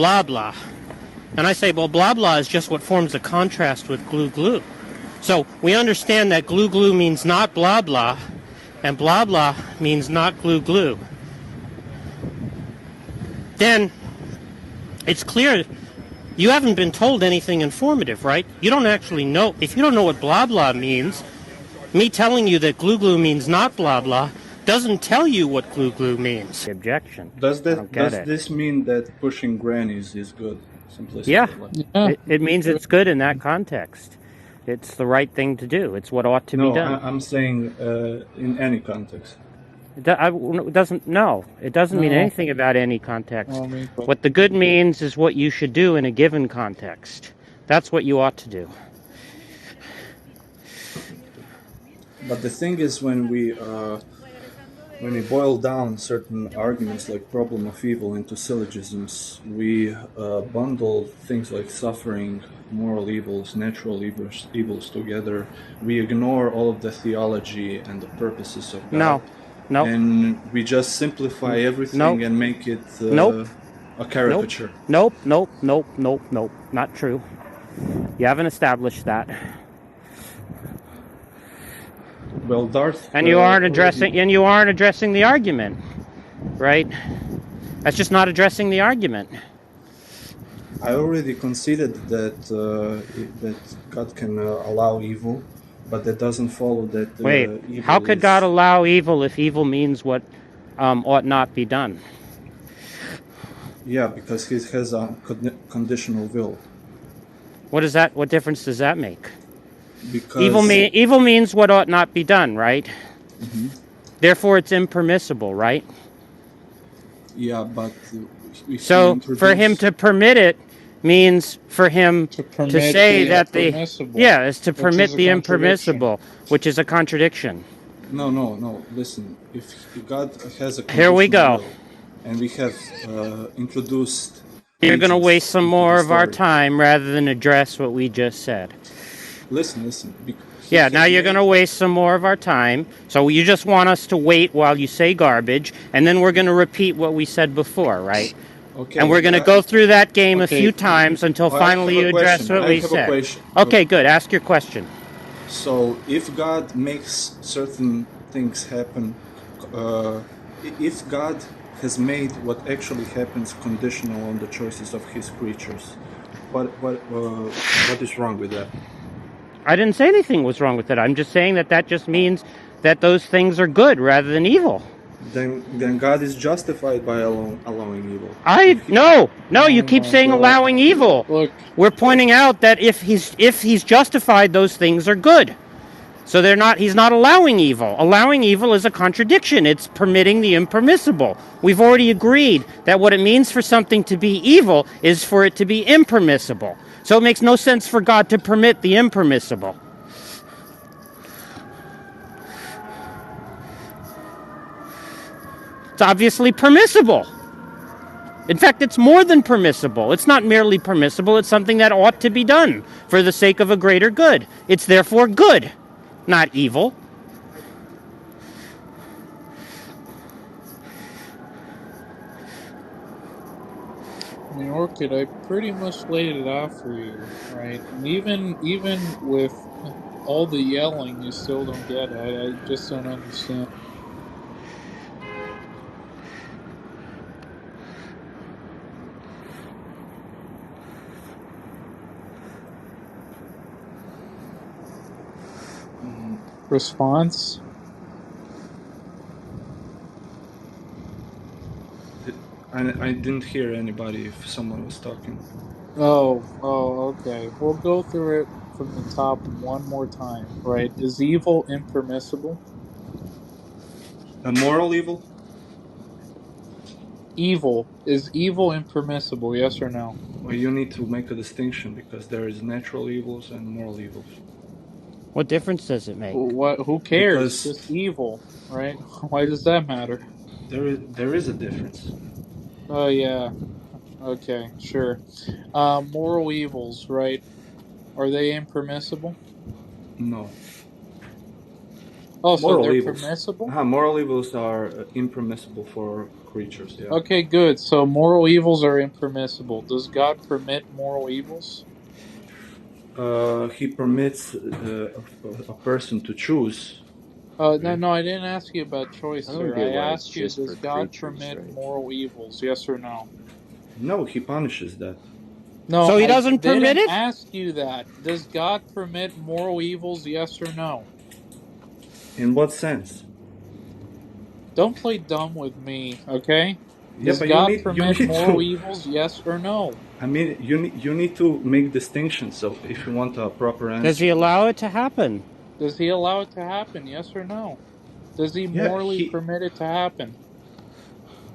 blah blah. And I say, well, blah blah is just what forms the contrast with glue glue. So we understand that glue glue means not blah blah, and blah blah means not glue glue. Then it's clear you haven't been told anything informative, right? You don't actually know. If you don't know what blah blah means, me telling you that glue glue means not blah blah doesn't tell you what glue glue means. Objection. Does this mean that pushing grannies is good? Simplicity. Yeah, Yeah. it means it's good in that context. It's the right thing to do. It's what ought to be done. I'm saying in any context. It doesn't mean anything about any context. What the good means is what you should do in a given context. That's what you ought to do. But the thing is, when we boil down certain arguments like problem of evil into syllogisms, we bundle things like suffering, moral evils, natural evils together. We ignore all of the theology and the purposes of God. No. And we just simplify everything and make it a caricature. Nope. Not true. You haven't established that. Well, Darth. And you aren't addressing the argument, right? That's just not addressing the argument. I already conceded that that God can allow evil, but that doesn't follow that. Wait, how could God allow evil if evil means what ought not be done? Yeah, because He has a conditional will. What difference does that make? Because evil means what ought not be done, right? Mm-hmm. Therefore, it's impermissible, right? Yeah, but so for Him to permit it means for Him to say that is to permit the impermissible, which is a contradiction. No. Listen, if God has a here we go, will, and we have introduced. You're going to waste some more of our time rather than address what we just said. Listen. Yeah, now you're going to waste some more of our time. So you just want us to wait while you say garbage, and then we're going to repeat what we said before, right? Okay. And we're going to go through that game a few times until finally you address what we said. Okay, good. Ask your question. So if God makes certain things happen, if God has made what actually happens conditional on the choices of His creatures, what is wrong with that? I didn't say anything was wrong with that. I'm just saying that just means that those things are good rather than evil. Then God is justified by allowing evil. No, you keep saying allowing evil. Look, we're pointing out that if he's justified, those things are good. So he's not allowing evil. Allowing evil is a contradiction. It's permitting the impermissible. We've already agreed that what it means for something to be evil is for it to be impermissible. So it makes no sense for God to permit the impermissible. It's obviously permissible. In fact, it's more than permissible. It's not merely permissible. It's something that ought to be done for the sake of a greater good. It's therefore good, not evil. I mean, Orchid, I pretty much laid it out for you, right? And even with all the yelling, you still don't get it. I just don't understand. Response? I didn't hear anybody if someone was talking. Oh, okay. We'll go through it from the top one more time, right? Is evil impermissible? A moral evil? Evil. Is evil impermissible, yes or no? Well, you need to make a distinction because there is natural evils and moral evils. What difference does it make? Who cares? It's just evil, right? Why does that matter? There is a difference. Oh, yeah. Okay, sure. Moral evils, right? Are they impermissible? No. Oh, so Moral they're evils. permissible? Moral evils are impermissible for creatures. Yeah. Okay, good. So moral evils are impermissible. Does God permit moral evils? He permits a person to choose. No, Right? no, I didn't ask you about choice, I don't sir. get I why it's asked you, just does for God creatures, permit right? moral evils? Yes or no? No, he punishes that. No, So he I doesn't permit didn't it? ask you that. Does God permit moral evils? Yes or no? In what sense? Don't play dumb with me, okay? Yeah, Does but God you permit need moral to. evils? Yes or no? I mean, you need to make distinctions. So if you want a proper Does answer, he allow it to happen? Does he allow it to happen? Yes or no? Does he yeah, morally he permit it to happen?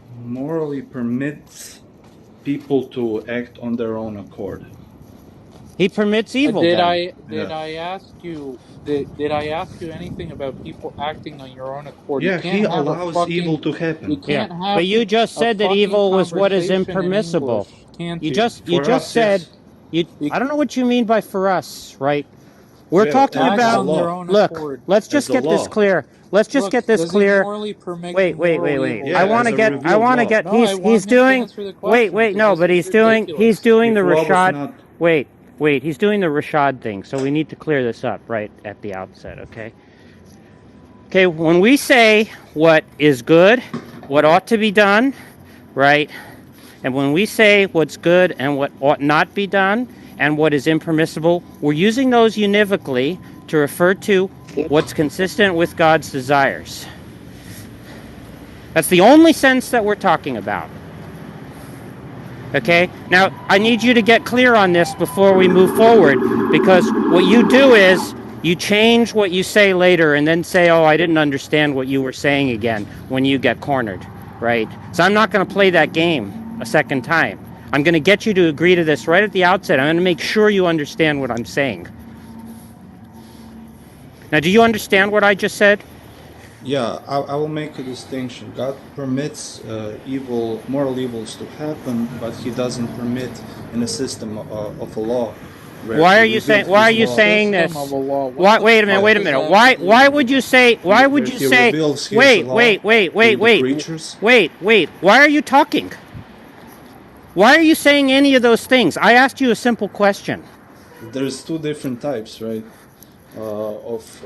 morally permits people to act on their own accord. He permits evil Did then. I Yeah, did I ask you anything about people acting on your own accord? yeah, he allows evil to You happen. Yeah. can't But have you just a said that fucking evil was what is conversation in impermissible. English, can't You you? For just us, said yes. you You I don't know what you mean by for us, right? We're Yeah, talking act as a about on their law, own look, accord. let's as just a get this law. clear. Let's just Look, get this does he clear. morally permit Wait. moral Yeah, I evils? want as to a get revealed law. No, I he's want him to doing answer the question because no, this but is he's ridiculous. doing the If law was Rashad. not, Wait, he's doing the Rashad thing. So we need to clear this up right at the outset, okay? Okay, when we say what is good, what ought to be done, right? And when we say what's good and what ought not be done and what is impermissible, we're using those univocally to refer to what's consistent with God's desires. That's the only sense that we're talking about. Okay? Now, I need you to get clear on this before we move forward, because what you do is you change what you say later and then say, oh, I didn't understand what you were saying again when you get cornered, right? So I'm not going to play that game a second time. I'm going to get you to agree to this right at the outset. I'm going to make sure you understand what I'm saying. Now, do you understand what I just said? yeah, I will make a distinction. God permits moral evils to happen, but he doesn't permit in a system of a law where Why he are you revealed saying? Why are his you law. saying System of this? a law. What Why? the Wait a minute. fuck Yeah, Wait a does minute. that have to do Why with would it? you say? Why would where you he say? reveals his law to the Wait. creatures. Wait. Why are you talking? Why are you saying any of those things? I asked you a simple question. There's two different types, right? Of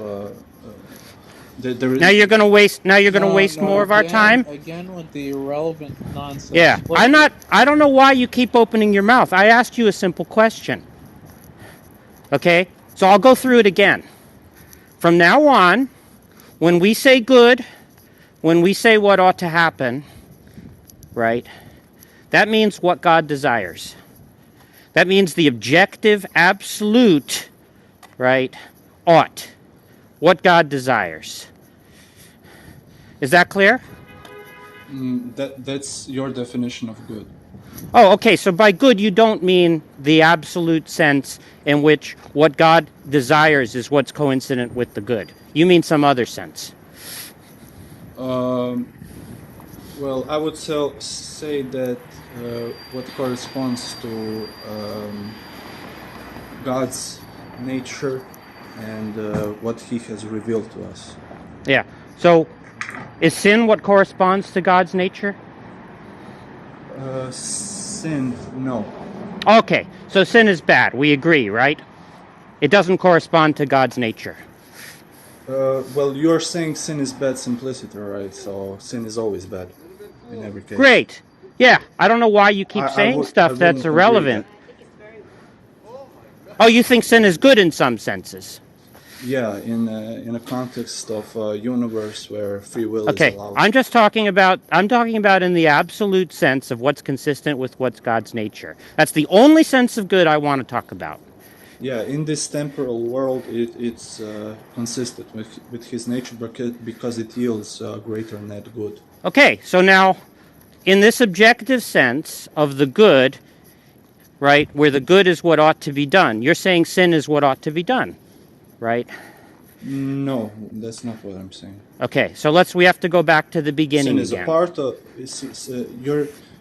there Now is you're going to waste. Now you're going to No, waste no. more of our time. Again with the irrelevant Yeah. nonsense. I'm Look, not. I don't know why you keep opening your mouth. I asked you a simple question. Okay. So I'll go through it again. From now on, when we say good, when we say what ought to happen, right? That means what God desires. That means the objective, absolute, right? Ought. What God desires. Is that clear? that's your definition of good. Oh, okay. So by good, you don't mean the absolute sense in which what God desires is what's coincident with the good. You mean some other sense. Well, I would say that what corresponds to God's nature and what He has revealed to us. Yeah. So is sin what corresponds to God's nature? Sin, no. Okay. So sin is bad. We agree, right? It doesn't correspond to God's nature. Well, you're saying sin is bad simplicity, right? So sin is always bad in every case. Great. Yeah. I don't know why you keep saying I stuff that's wouldn't agree that. irrelevant. Oh, you think sin is good in some senses. Yeah, in a context of a universe where free will is Okay, allowed. I'm talking about in the absolute sense of what's consistent with what's God's nature. That's the only sense of good I want to talk about. Yeah, in this temporal world, it's consistent with his nature because it yields greater net good. Okay, so now in this objective sense of the good, right, where the good is what ought to be done, you're saying sin is what ought to be done, right? No, that's not what I'm saying. Okay, so we have to go back to the beginning Sin is a again. part of.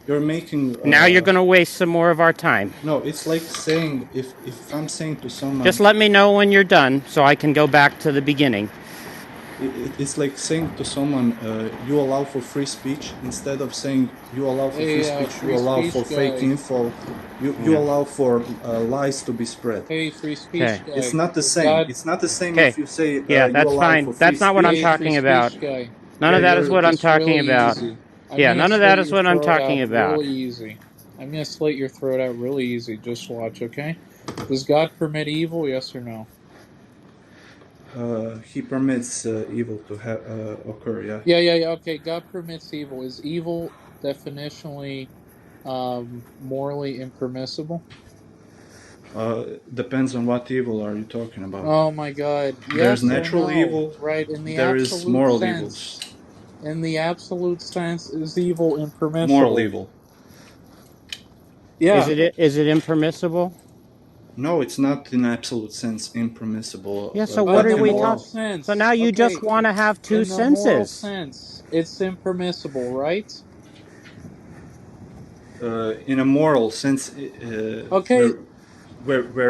You're making. Now you're going to waste some more of our time. No, it's like saying if I'm saying to someone. Just let me know when you're done so I can go back to the beginning. It's like saying to someone, you allow for free speech, instead of saying you allow for free Hey, speech, you free allow speech for fake guy. info, you Yeah. allow for lies to be spread. Hey, free speech Okay. It's guy. not the Is same. God? It's not the same if Okay. you say Yeah, you that's allow for fine. free That's not what I'm speech. Hey, free talking about. speech guy. None Yeah, of that is you're what I'm It's talking really about. easy. I'm Yeah, gonna none of that slit is your what I'm throat talking out about. really easy. I'm gonna slit your throat out really easy. Just watch, okay? Does God permit evil? Yes or no? He permits evil to occur. Yeah. Yeah. Okay, God permits evil. Is evil definitionally morally impermissible? Depends on what evil are you talking about. Oh my God. There's Yes or natural no? evil. Right. In the There is absolute moral evils. sense. In the absolute sense, is evil Moral impermissible? evil. Yeah. Is it impermissible? No, it's not in absolute sense impermissible. Yeah, so what God are In the can we moral talking? allow. So now sense. you just Okay. want to have two In the moral senses. sense, it's impermissible, right? In a moral sense, Okay.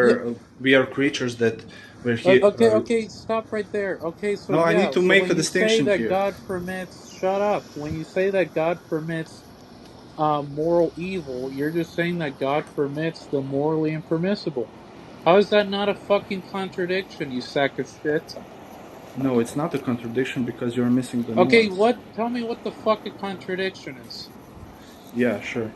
Yeah. we are creatures that where he. Okay. Stop right there. Okay. So No, I need yeah. to So make when a you say distinction that here. God permits, shut up. When you say that God permits moral evil, you're just saying that God permits the morally impermissible. How is that not a fucking contradiction, you sack of shit? No, it's not a contradiction because you're missing the Okay, nuance. what? Tell me what the fuck a contradiction is. Yeah, sure.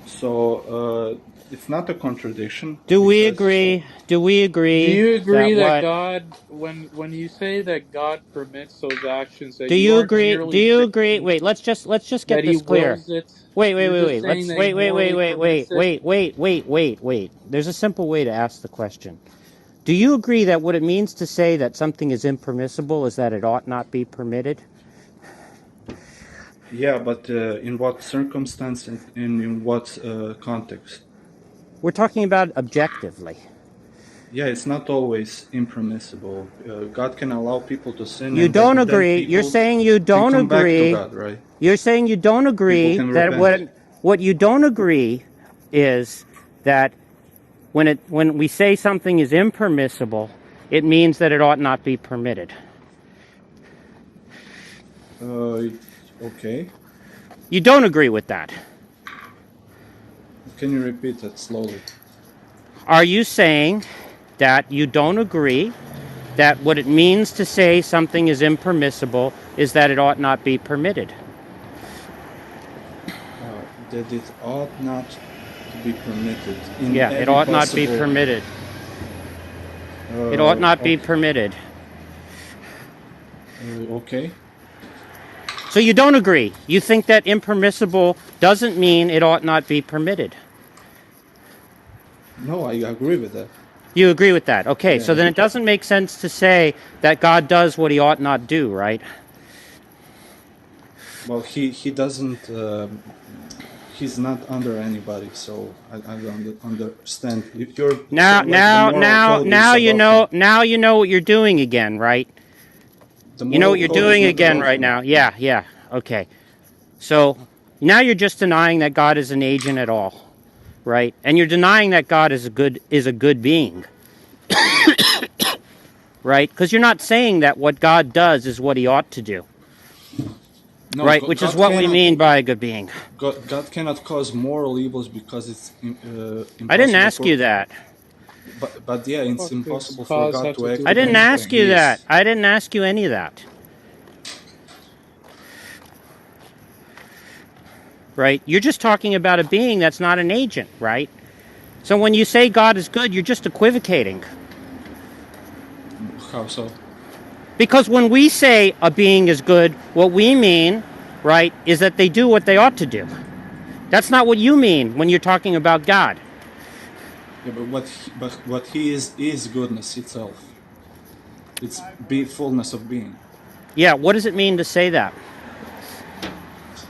So it's not a contradiction Do we because agree? Do we Do agree you that agree that what? God, when you say that God permits those actions, that Do you you aren't agree? Do merely you agree? saying Wait, let's just that get He this clear. wills it? Wait, You're wait, just wait. saying Let's that He wait, wait, wait, morally wait, wait, permits it. wait, wait, wait, wait, wait. There's a simple way to ask the question. Do you agree that what it means to say that something is impermissible is that it ought not be permitted? yeah, but in what circumstance and in what context? We're talking about objectively. Yeah, it's not always impermissible. God can allow people to sin, You and don't then agree. You're people saying you can don't come back to agree. God, right? You're saying you don't People agree can that repent. what you don't agree is that when we say something is impermissible, it means that it ought not be permitted. Uh, okay. You don't agree with that. Can you repeat that slowly? Are you saying that you don't agree that what it means to say something is impermissible is that it ought not be permitted? That it ought not to be permitted in Yeah, it every ought not be possible. permitted. It ought not be Okay. permitted. Okay. So you don't agree. You think that impermissible doesn't mean it ought not be permitted. No, I agree with that. You agree with that. Okay, so Yeah. then it doesn't make sense to say that God does what he ought not do, right? Well, he doesn't. He's not under anybody, so I don't understand. If you're Now, saying like the now, moral now, code is now you above know. him, Now you know what you're doing again, right? the You know moral what you're code is doing not again above right him. now. Yeah, yeah. Okay. So now you're just denying that God is an agent at all, right? And you're denying that God is a good being, right? Because you're not saying that what God does is what he ought to do, No, right? God, Which is God what we cannot. mean by a good being. God cannot cause moral evils because it's I didn't impossible ask you for. that. But yeah, it's Fuck does impossible for cause God have to to do act I with didn't against ask what anything? you He that. is. I didn't ask you any of that, right? You're just talking about a being that's not an agent, right? So when you say God is good, you're just equivocating. How so? Because when we say a being is good, what we mean, right, is that they do what they ought to do. That's not what you mean when you're talking about God. Yeah, but what He is goodness itself. It's be fullness of being. Yeah, what does it mean to say that?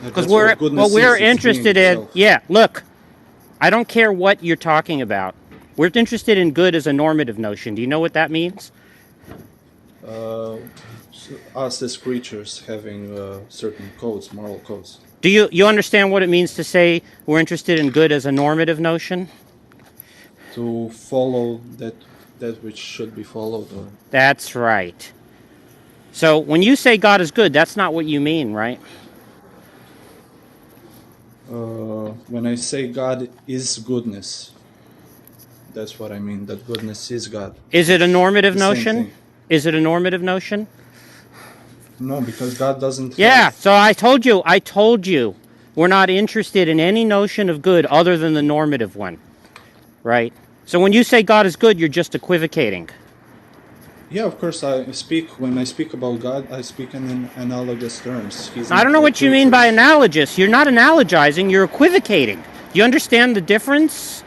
Because That's what what goodness we're is. It's being interested in, itself. yeah, look, I don't care what you're talking about. We're interested in good as a normative notion. Do you know what that means? So us as creatures having certain codes, moral codes, Do you understand what it means to say we're interested in good as a normative notion? to follow that which should be followed. Or That's right. So when you say God is good, that's not what you mean, right? When I say God is goodness, that's what I mean. That goodness is God. Is it a It's normative the same notion? thing. Is it a normative notion? No, because God doesn't Yeah, have. so I told you, we're not interested in any notion of good other than the normative one, right? So when you say God is good, you're just equivocating. Yeah, of course. When I speak about God, I speak in analogous terms. He's I don't not know like what you mean by creatures. analogous. You're not analogizing, you're equivocating. Do you understand the difference?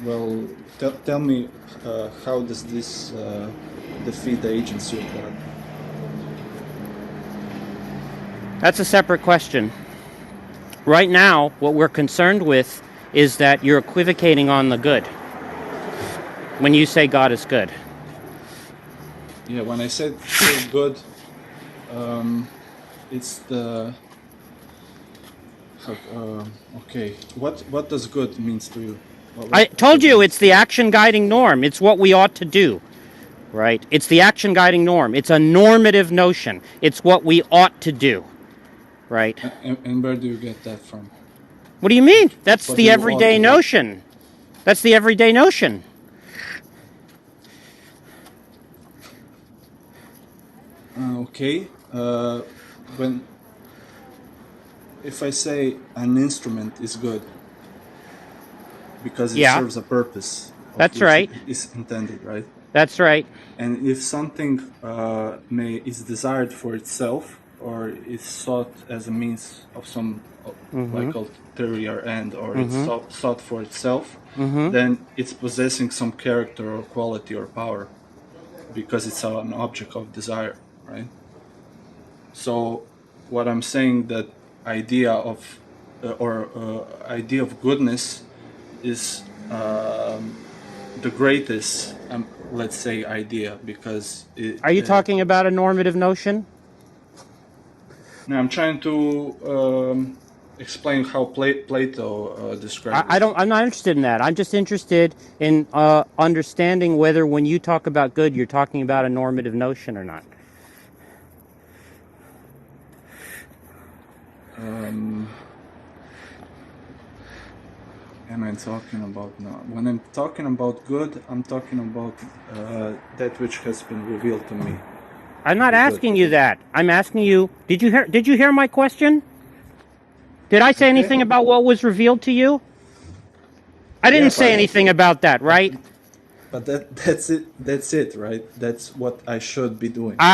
Well, tell me, how does this defeat the agency of God? That's a separate question. Right now, what we're concerned with is that you're equivocating on the good when you say God is good. Yeah, when I say good, it's the okay. What does good means to you? I What told good you it's means? the action guiding norm. It's what we ought to do, right? It's the action guiding norm. It's a normative notion. It's what we ought to do, right? And where do you get that from? What do you mean? That's What do the you ought everyday to do? notion. That's the everyday notion. Okay. When if I say an instrument is good because it Yeah, serves a purpose of that's which it right. is intended, right? That's right. And if something is desired for itself or is sought as a means of some like ulterior end, or it's sought for itself, then it's possessing some character or quality or power because it's an object of desire, right? So what I'm saying, that idea of idea of goodness is the greatest, let's say, idea, because Are you talking about a normative notion? now I'm trying to explain how Plato described I it. don't. I'm not interested in that. I'm just interested in understanding whether, when you talk about good, you're talking about a normative notion or not. Am I talking about now? When I'm talking about good, I'm talking about that which has been revealed to me I'm to not be good. asking you that. I'm asking you. Did you hear my question? Did I say Okay. anything about what was revealed to you? I Yeah, didn't say anything about that, but right? that's it. That's it, right? That's what I should be doing.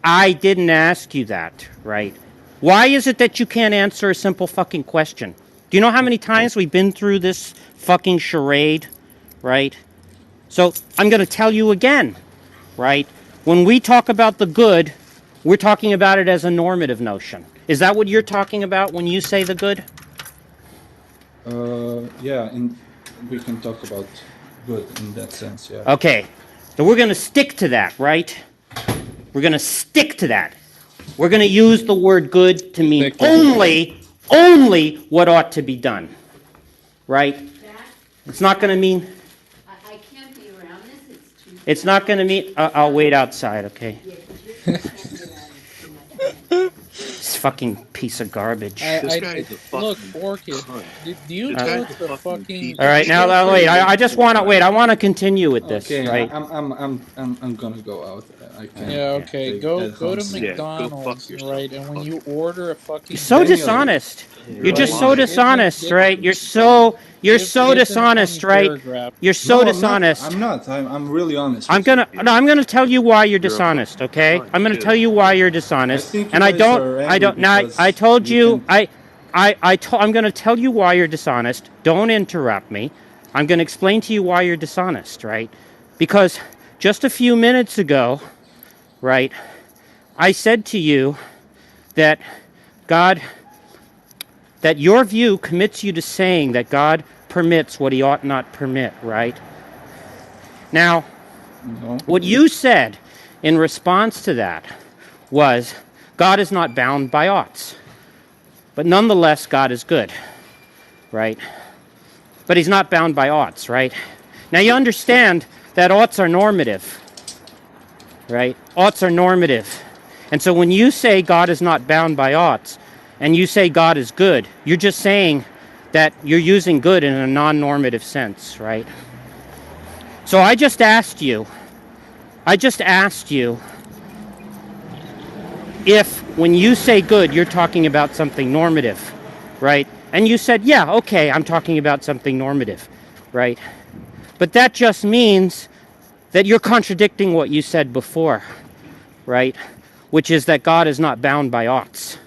I didn't ask you that, right? Why is it that you can't answer a simple fucking question? Do you know how many times we've been through this fucking charade, right? So I'm going to tell you again, right? When we talk about the good, we're talking about it as a normative notion. Is that what you're talking about when you say the good? Yeah, and we can talk about good in that sense. Yeah. Okay. So we're going to stick to that, right? We're going to stick to that. We're going to use the word good to mean Stick with it. only what ought to be done, right? It's not going to mean, I can't be around this, it's too. it's not going to mean, I'll wait outside, okay? Yeah, 'cause you're, you can't be around it too much. This fucking piece of garbage. This guy is a Look, fucking Orchid, cunt. do you This go guy's a to fucking fucking? piece All of right, shit. now wait. I just want to wait. I want to continue with this, Okay. right? I'm gonna go out. I can't Yeah, okay. take Go that to hunts. Yeah, go fuck McDonald's, yourself. right? And when Fuck you it. order a You're fucking so Daniel, burger, dishonest. You're You're a just right? so liar. dishonest, right? You're so Give them a funny dishonest, right? paragraph. You're so no, I'm not. dishonest. I'm not. I'm really honest I'm with you. gonna no, I'm gonna tell you why you're You're a dishonest, fucking okay? cunt I'm gonna too. tell you why you're I dishonest, think you and guys are angry now I because told you you can't. I'm gonna tell you why you're dishonest. Don't interrupt me. I'm gonna explain to you why you're dishonest, right? Because just a few minutes ago, right, I said to you that God, that your view commits you to saying that God permits what he ought not permit, right? Now, No. what you said in response to that was God is not bound by oughts, but nonetheless, God is good, right? But he's not bound by oughts, right? Now, you understand that oughts are normative, right? Oughts are normative. And so when you say God is not bound by oughts, and you say God is good, you're just saying that you're using good in a non-normative sense, right? So I just asked you if when you say good, you're talking about something normative, right? And you said, yeah, okay, I'm talking about something normative, right? But that just means that you're contradicting what you said before, right? Which is that God is not bound by oughts,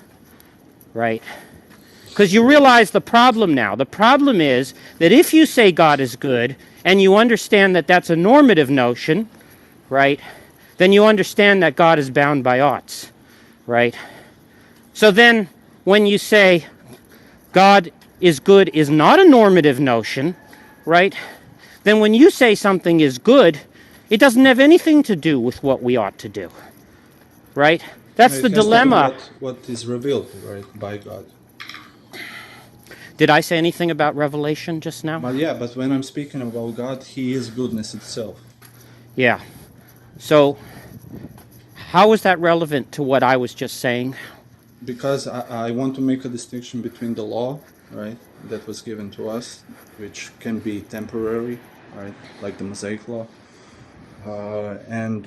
right? Because you realize the problem now. The problem is that if you say God is good and you understand that that's a normative notion, right, then you understand that God is bound by oughts, right? So then when you say God is good is not a normative notion, right, then when you say something is good, it doesn't have anything to do with what we ought to do, right? That's It the has to do dilemma. what is revealed, right, by God. Did I say anything about revelation just now? But when I'm speaking about God, He is goodness itself. Yeah. So how is that relevant to what I was just saying? Because I want to make a distinction between the law, right, that was given to us, which can be temporary, right, like the Mosaic law, and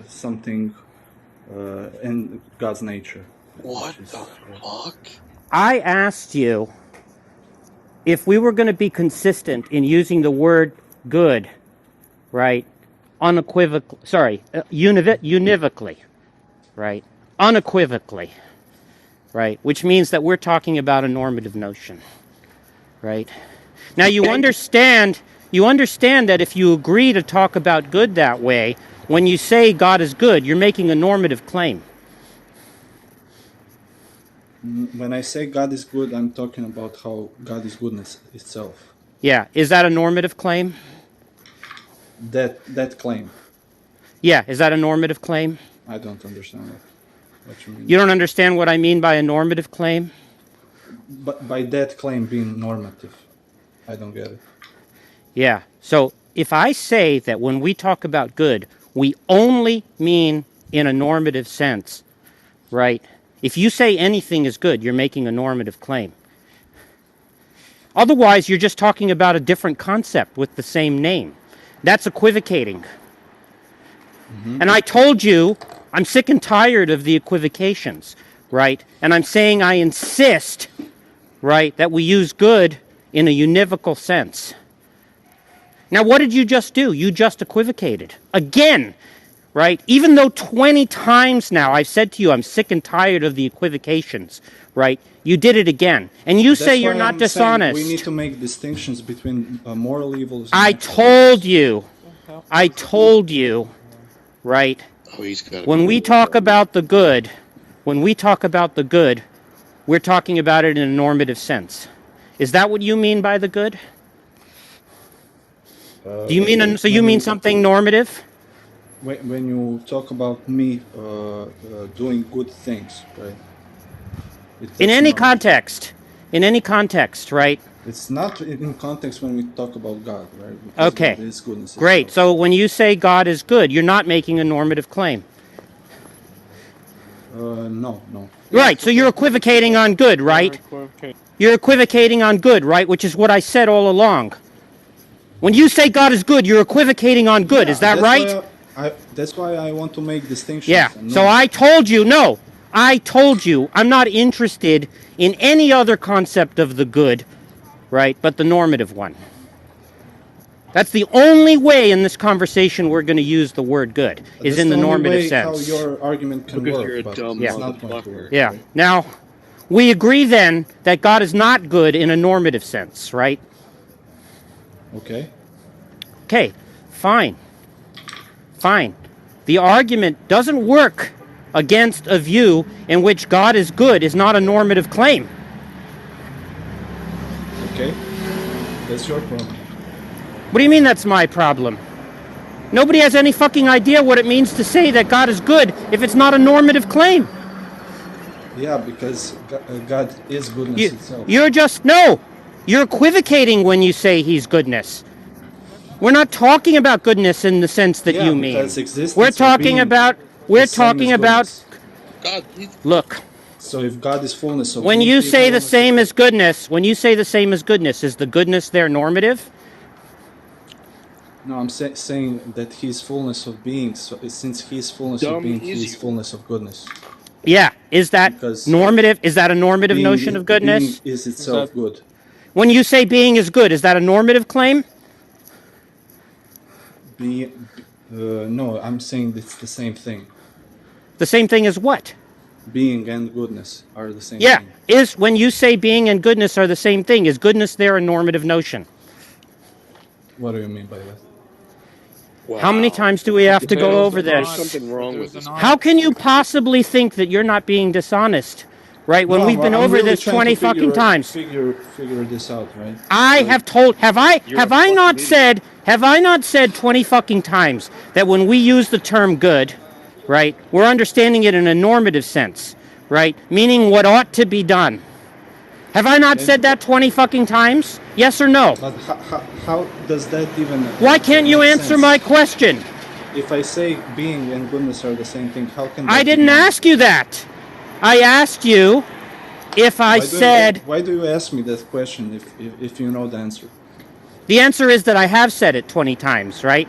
something in God's nature. What Which is, the fuck? I asked you if we were going to be consistent in using the word good, right, univocally, right, unequivocally, right, which means that we're talking about a normative notion, right? Now you understand that if you agree to talk about good that way, when you say God is good, you're making a normative claim. when I say God is good, I'm talking about how God is goodness itself. Yeah, is that a normative claim? That claim, Yeah, is that a normative claim? I don't understand what you mean. You don't understand what I mean by a normative claim? But by that claim being normative, I don't get it. Yeah. So if I say that when we talk about good, we only mean in a normative sense, right? If you say anything is good, you're making a normative claim. Otherwise, you're just talking about a different concept with the same name. That's equivocating. Mm-hmm. And I told you I'm sick and tired of the equivocations, right? And I'm saying I insist, right, that we use good in a univocal sense. Now, what did you just do? You just equivocated. Again, right? Even though 20 times now I've said to you I'm sick and tired of the equivocations, right? You did it again. And you say you're not dishonest. We need to make distinctions between moral evils. I told you, right? Oh, he's got When we talk about the good, we're talking about it in a normative sense. Is that what you mean by the good? Do you mean so? You mean something normative? When you talk about me doing good things, right? In any context, right? It's not in context when we talk about God, right? Because Okay. God is goodness Great. itself. So when you say God is good, you're not making a normative claim. No. Right. So you're equivocating on good, right? You're equivocating on good, right? Which is what I said all along. When you say God is good, you're equivocating on good. Yeah, Is that right? That's why I want to make distinctions. Yeah. And So I told you, I'm not interested in any other concept of the good, right, but the normative one. That's the only way in this conversation we're going to use the word good, is That's in the normative only way sense. how your argument can Because work, you're a but dumb it's not going to motherfucker. work. Yeah. Right? Now, we agree then that God is not good in a normative sense, right? Okay. Okay, fine. The argument doesn't work against a view in which God is good is not a normative claim. Okay. That's your problem. What do you mean that's my problem? Nobody has any fucking idea what it means to say that God is good if it's not a normative claim. Yeah, because God is goodness itself. You're equivocating when you say he's goodness. We're not talking about goodness in the sense that Yeah, you mean. because existence We're or talking being about. the We're same talking as about. goodness. God, he's Look, So if God is fullness of when being, you He is say the fullness of same as goodness, is the goodness there normative? No, I'm saying that He is fullness of being. So since He is fullness of dumb being, He is is you. fullness of goodness. Yeah. Is that Because normative? Is that a normative notion of being goodness? is Is that itself good. When you say being is good, is that a normative claim? No, I'm saying it's the same thing. The same thing as what? Being and goodness are the same Yeah. thing. Is when you say being and goodness are the same thing, is goodness there a normative notion? What do you mean by that? How many Wow. times do we have to go there's over There's not, this? something wrong with there's this How not, guy. can you possibly think that you're not being dishonest? Right? No, When we've been I'm over really this trying to 20 fucking times. figure this out, right? I Like, have told have You're a fucking idiot. I not said 20 fucking times that when we use the term good, right, we're understanding it in a normative sense, right? Meaning what ought to be done. Have I not okay, said that 20 fucking times? Yes or no? but how does that even Why can't you make answer sense? my question? If I say being and goodness are the same thing, how can that I be didn't normal? ask you that. I asked you if I said Why do you ask me that question if you know the answer? the answer is that I have said it 20 times, right?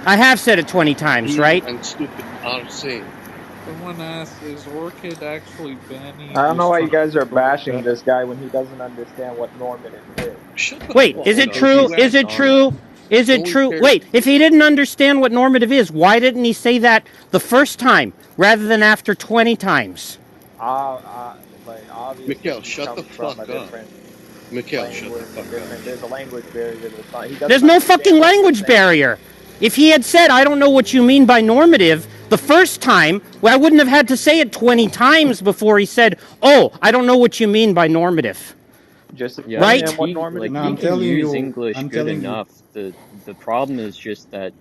I have said it 20 times, He right? and stupid are same. someone asked, is Orchid actually Benny I don't know just why you trying guys are to prove bashing that? this guy when he doesn't understand what normative is. Shut the Wait, fuck is it up. true? You Is asked it him. true? Is No it one true? cares. Wait, if he didn't understand what normative is, why didn't he say that the first time rather than after 20 times? But obviously Mikhail, he's shut the coming from fuck a up. different Mikhail, shut the language, fuck up. there's a language barrier that's not, he doesn't There's no understand fucking what you're language saying. barrier. If he had said, I don't know what you mean by normative, the first time, well, I wouldn't have had to say it 20 times before he said, oh, I don't know what you mean by normative. Just Yeah, explain to Right? him what normative No, he I'm means. can telling use you, English I'm good telling you. enough. The problem is just that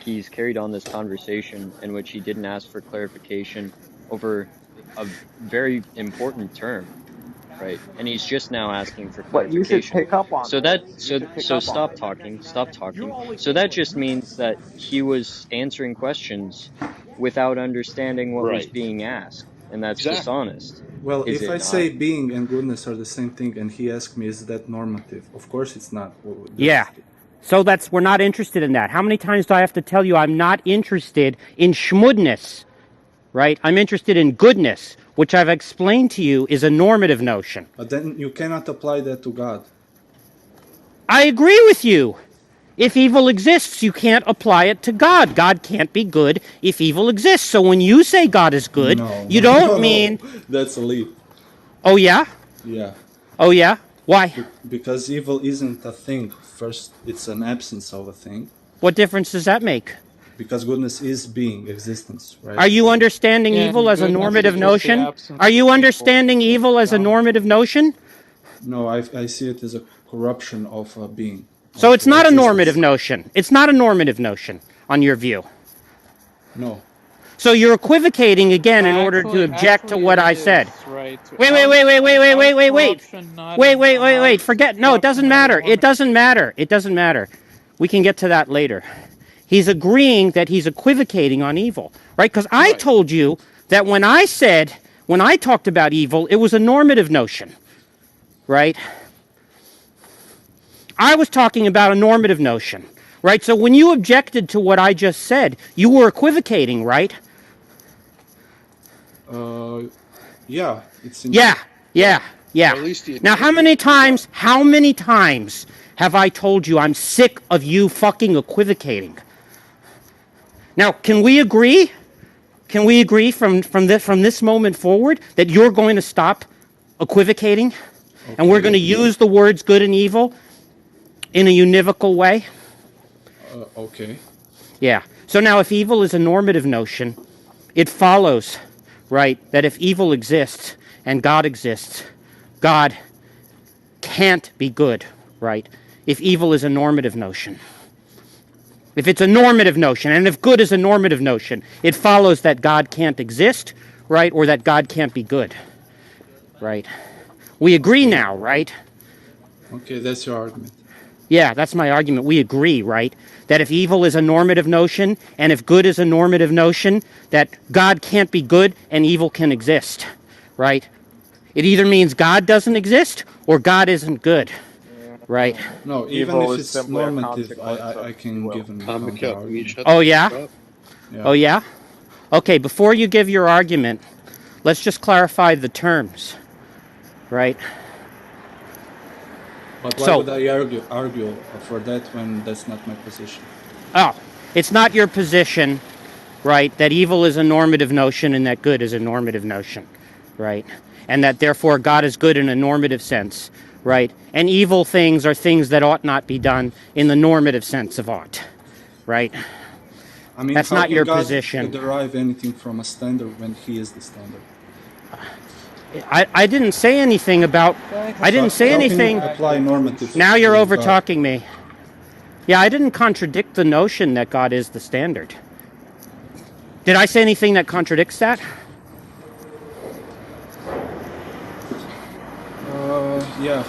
he's carried on this conversation in which he didn't ask for clarification over a very important term, right? And he's just now asking for But you should clarification. pick up on So this. that You so should pick so up on stop it. talking, stop talking. So that just means that he was answering questions without understanding what was Right. being asked, and that's Exactly. dishonest. Well, Is if it I not? say being and goodness are the same thing, and he asks me, is that normative? Of course, it's not. Yeah. So we're not interested in that. How many times do I have to tell you I'm not interested in schmudness, right? I'm interested in goodness, which I've explained to you is a normative notion. But then you cannot apply that to God. I agree with you. If evil exists, you can't apply it to God. God can't be good if evil exists. So when you say God is good, No, you don't no, mean, that's a leap. oh yeah? Yeah, Oh yeah? Why? because evil isn't a thing. First, it's an absence of a thing. What difference does that make? Because goodness is being, existence, Are right? you understanding Yeah, evil and as a goodness normative is just the notion? Are absence of you evil. understanding evil as a Dumb. normative notion? No, I see it as a corruption of being, So of it's not a normative existence. notion. It's not a normative notion on your view. No, So you're equivocating again in order to object to Actually, what it I said. is right. Wait, wait, How wait, is wait, wait, wait, how wait, is wait, wait. corruption not Wait, an wait, wait, how wait. is Forget. No, it corruption doesn't not a matter. It normative? doesn't matter. It doesn't matter. We can get to that later. He's agreeing that he's equivocating on evil, right? Because I Right. told you that when I talked about evil, it was a normative notion, right? I was talking about a normative notion, right? So when you objected to what I just said, you were equivocating, right? yeah, it's Yeah, yeah, yeah. Or at least he Now, admitted it. how many times have I told you I'm sick of you fucking equivocating? Now, can we agree? Can we agree from this moment forward that you're going to stop equivocating? And we're going to use the words good and evil in a univocal way? okay. Yeah. So now if evil is a normative notion, it follows, right, that if evil exists and God exists, God can't be good, right? If evil is a normative notion. If it's a normative notion, and if good is a normative notion, it follows that God can't exist, right, or that God can't be good, right? We agree now, right? Okay, that's your argument. Yeah, that's my argument. We agree, right? That if evil is a normative notion and if good is a normative notion, that God can't be good and evil can exist, right? It either means God doesn't exist or God isn't good, right? No, even Evil if is it's simply a normative, consequence of I free can will. give a counter Mikhail, can you argument. shut Oh, the yeah? fuck up? Yeah. Oh, yeah? Okay, before you give your argument, let's just clarify the terms, right? But why So, would I argue for that when that's not my position? oh, it's not your position, right, that evil is a normative notion and that good is a normative notion, right? And that therefore God is good in a normative sense, right? And evil things are things that ought not be done in the normative sense of ought, right? I mean, That's how not can your God position. derive anything from a standard when He is the standard? I didn't say anything about, I So didn't say how can you anything. apply normative Now you're to over God? talking me. Yeah, I didn't contradict the notion that God is the standard. Did I say anything that contradicts that? Yeah.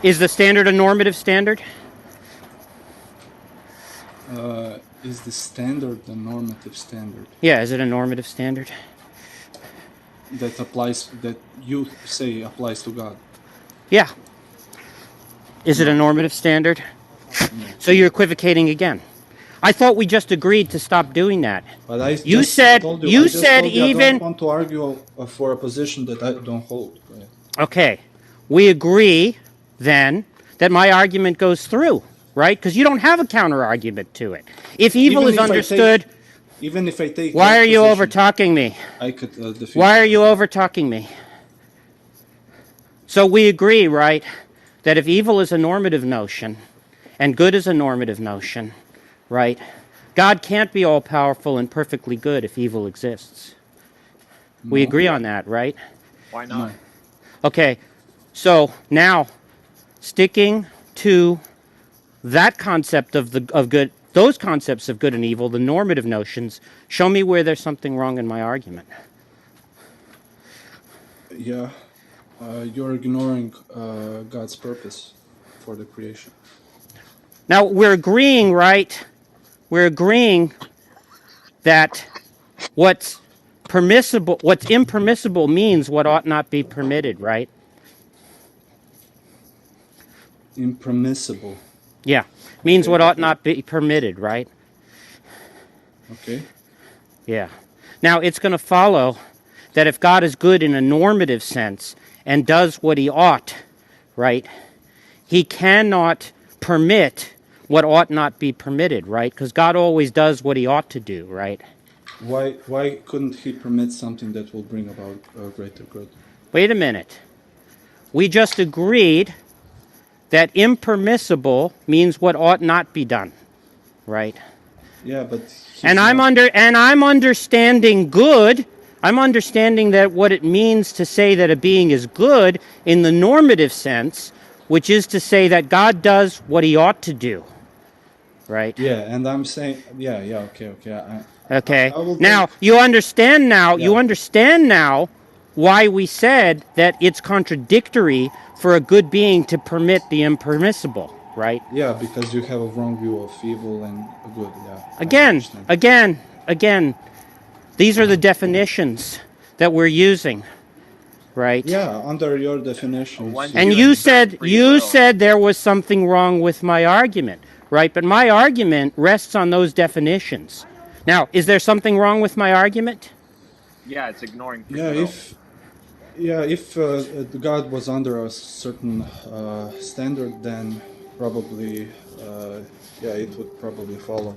Is the standard a normative standard? Is the standard the normative standard Yeah, is it a normative standard? that applies, that you say applies to God? Yeah. Is it a No, normative standard? no. So you're equivocating again. I thought we just agreed to stop doing that. But I You just said told you, you said I don't even want to argue for a position that I don't hold. Go ahead. okay. We agree then that my argument goes through, right? Because you don't have a counter argument to it. If evil Even is if I understood, take, even if I take why your are you over position, talking me? I could defeat Why are you. you over talking me? So we agree, right, that if evil is a normative notion and good is a normative notion, right, God can't be all powerful and perfectly good if evil exists. We No, agree on that, right? Why not? no. Okay, so now sticking to that concept of good, those concepts of good and evil, the normative notions, show me where there's something wrong in my argument. Yeah, you're ignoring God's purpose for the creation. Now we're agreeing, right? We're agreeing that what's permissible, what's impermissible means what ought not be permitted, right? Impermissible. Yeah, means Okay, what ought not be permitted, right? okay. Yeah. Now it's going to follow that if God is good in a normative sense and does what he ought, right, he cannot permit what ought not be permitted, right? Because God always does what he ought to do, right? Why couldn't he permit something that will bring about a greater good? Wait a minute. We just agreed that impermissible means what ought not be done, right? Yeah, but And he's not. I'm understanding good. I'm understanding that what it means to say that a being is good in the normative sense, which is to say that God does what he ought to do, right? Yeah, and I'm saying, yeah, okay. Okay. I will Now, take. you understand now, Yeah, why we said that it's contradictory for a good being to permit the impermissible, right? yeah, because you have a wrong view of evil and good. Yeah, I Again, understand. again, these are the definitions that we're using, right? Yeah, under your definitions, When you do And you can. assert free you will? said there was something wrong with my argument, right? But my argument rests on those definitions. Now, is there something wrong with my argument? Yeah, it's ignoring free Yeah, will. if the God was under a certain standard, then probably, yeah, it would probably follow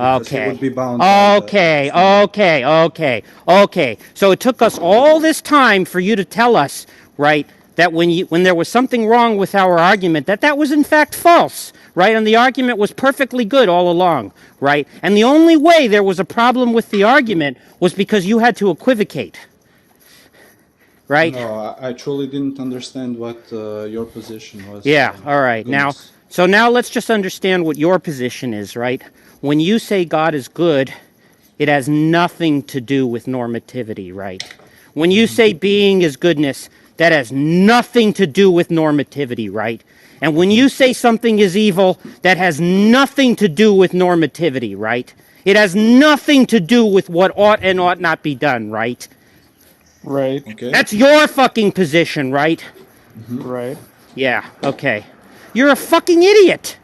because he would Okay. be bound by the Okay, standard. okay, okay, okay. So it took us all this time for you to tell us, right, that when there was something wrong with our argument, that was in fact false, right? And the argument was perfectly good all along, right? And the only way there was a problem with the argument was because you had to equivocate, right? No, I truly didn't understand what your position was. Yeah, all right. Goodness. Now let's just understand what your position is, right? When you say God is good, it has nothing to do with normativity, right? When you say being is goodness, that has nothing to do with normativity, right? And when you say something is evil, that has nothing to do with normativity, right? It has nothing to do with what ought and ought not be done, right? Right. Okay. That's your fucking position, right? Right. Yeah, okay. You're a fucking idiot.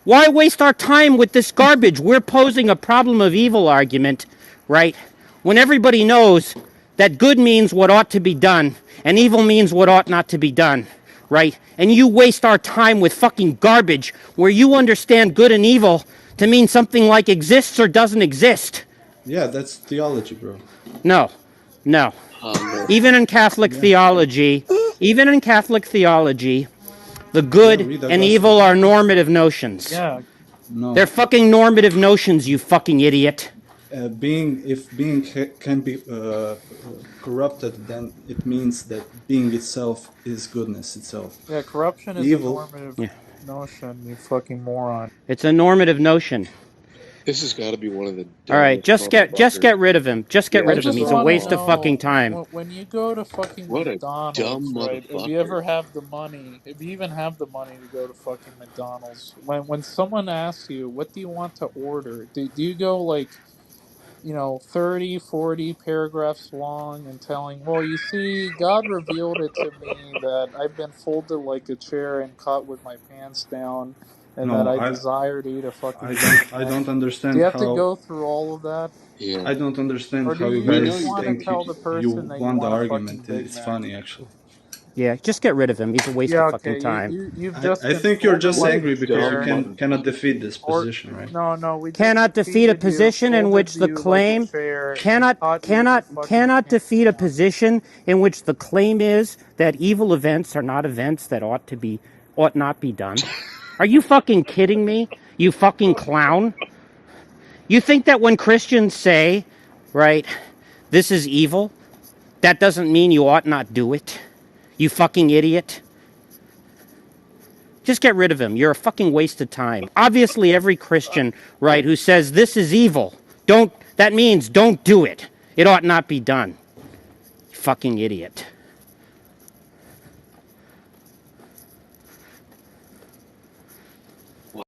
Why waste our time with this garbage? We're posing a problem of evil argument, right? When everybody knows that good means what ought to be done and evil means what ought not to be done, right? And you waste our time with fucking garbage where you understand good and evil to mean something like exists or doesn't exist. Yeah, that's theology, bro. No, no. No. Even in Catholic theology, the Yeah, good read the and gospel. evil are normative notions. Yeah. No. They're fucking normative notions, you fucking idiot. If being can be corrupted, then it means that being itself is goodness itself. Yeah. Corruption is a Evil. normative Yeah. notion. You fucking moron. It's a normative notion. This has got to be one of the All right, dumbest just get rid of him. Just get Yeah, rid I of him. just He's a want to waste of fucking know time. when you go to fucking What a dumb McDonald's, right? If you motherfucker. ever have the money, if you even have the money to go to fucking McDonald's, when someone asks you, what do you want to order? Do you go like, 30, 40 paragraphs long and telling, well, you see, God revealed it to me that I've been folded like a chair and caught with my pants down and that No, I desire to eat a fucking I Big don't Mac. Do understand you have to how go through all of that? Yeah. I don't understand Or do how you you We know just guys you want to think don't. tell the you person that you won the want a fucking argument. Big It's Mac? funny, actually. Yeah, just get rid of him. He's a waste Yeah, of fucking okay. time. You've just I been think you're folded just like What a angry a because you dumb chair. cannot motherfucker. defeat this Or position, right? no, we just Cannot defeat a defeated you, position in folded which the you like a claim chair, and cannot caught you with your cannot fucking cannot pants defeat a down. position in which the claim is that evil events are not events that ought not be done. Are you fucking kidding me? You fucking clown. You think that when Christians say, right, this is evil, that doesn't mean you ought not do it? You fucking idiot. Just get rid of him. You're a fucking waste of time. Obviously, every Christian, right, who says this is evil, that means don't do it. It ought not be done. You fucking idiot.